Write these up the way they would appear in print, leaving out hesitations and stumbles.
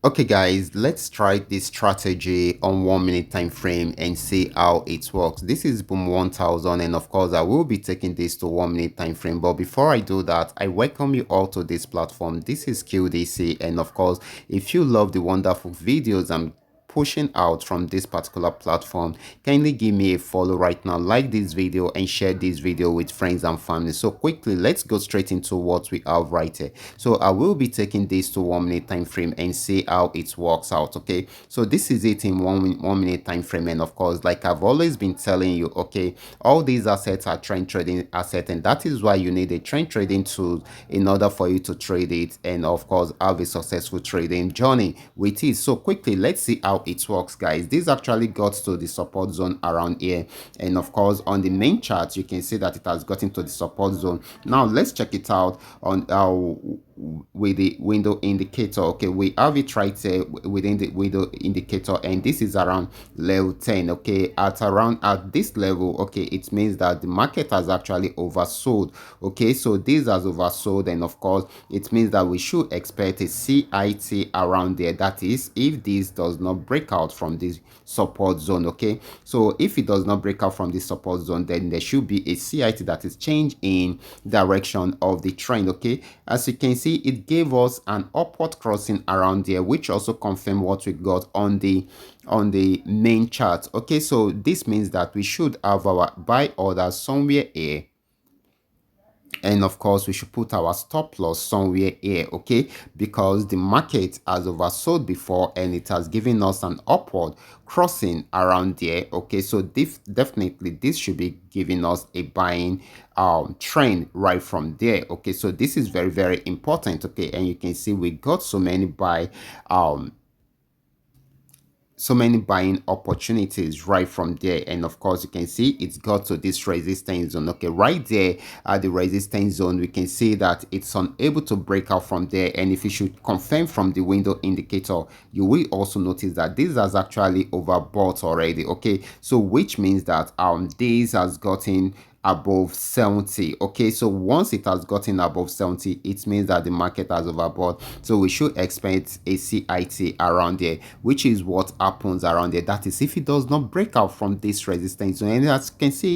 Okay guys, let's try this strategy on 1 minute time frame and see how it works. This is boom 1000, and of course I will be taking this to 1 minute time frame. But before I do that, I welcome you all to this platform. This is QDC, and of course if you love the wonderful videos I'm pushing out from this particular platform, kindly give me a follow right now, like this video and share this video with friends and family. So quickly, let's go straight into what we have right here. So I will be taking this to 1 minute time frame and see how it works out. Okay, so this is it in 1 minute time frame, and of course, like I've always been telling you, okay, all these assets are trend trading assets, and that is why you need a trend trading tool in order for you to trade it and of course have a successful trading journey with it. So quickly, let's see how it works, guys. This actually got to the support zone around here, and of course on the main chart you can see that it has gotten to the support zone. Now let's check it out on with the window indicator. Okay, we have it right here within the window indicator, and this is around level 10. Okay, at this level, okay, it means that the market has actually oversold. Okay, so this has oversold, and of course it means that we should expect a CIT around there. That is, if this does not break out from this support zone. Okay, so if it does not break out from this support zone, then there should be a CIT that is change in direction of the trend. Okay, as you can see, it gave us an upward crossing around there, which also confirmed what we got on the main chart. Okay, so this means that we should have our buy order somewhere here, and of course we should put our stop loss somewhere here. Okay, because the market has oversold before and it has given us an upward crossing around there. Okay, so definitely this should be giving us a buying trend right from there. Okay, so this is very, very important. Okay, and you can see we got so many buying opportunities right from there, and of course you can see it's got to this resistance zone. Okay, right there at the resistance zone we can see that it's unable to break out from there, and if you should confirm from the window indicator, you will also notice that this has actually overbought already. Okay, so which means that this has gotten above 70. Okay, so once it has gotten above 70, it means that the market has overbought, so we should expect a CIT around there, which is what happens around there. That is, if it does not break out from this resistance zone, and as you can see,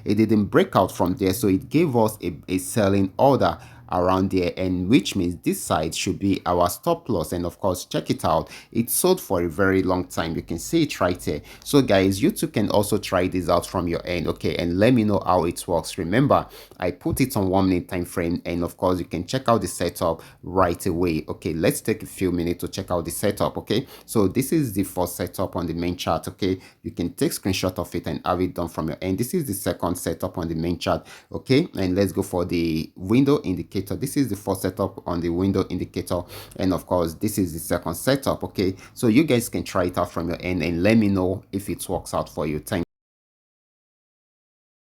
it didn't break out from there, so it gave us a selling order around there, and which means this side should be our stop loss. And of course, check it out, it sold for a very long time. You can see it right here. So guys, you too can also try this out from your end. Okay, and let me know how it works. Remember, I put it on 1 minute time frame, and of course you can check out the setup right away. Okay, let's take a few minutes to check out the setup. Okay, so this is the first setup on the main chart. Okay, you can take screenshot of it and have it done from your end. This is the second setup on the main chart. Okay, and let's go for the window indicator. This is the first setup on the window indicator, and of course this is the second setup. Okay, so you guys can try it out from your end and let me know if it works out for you. Thank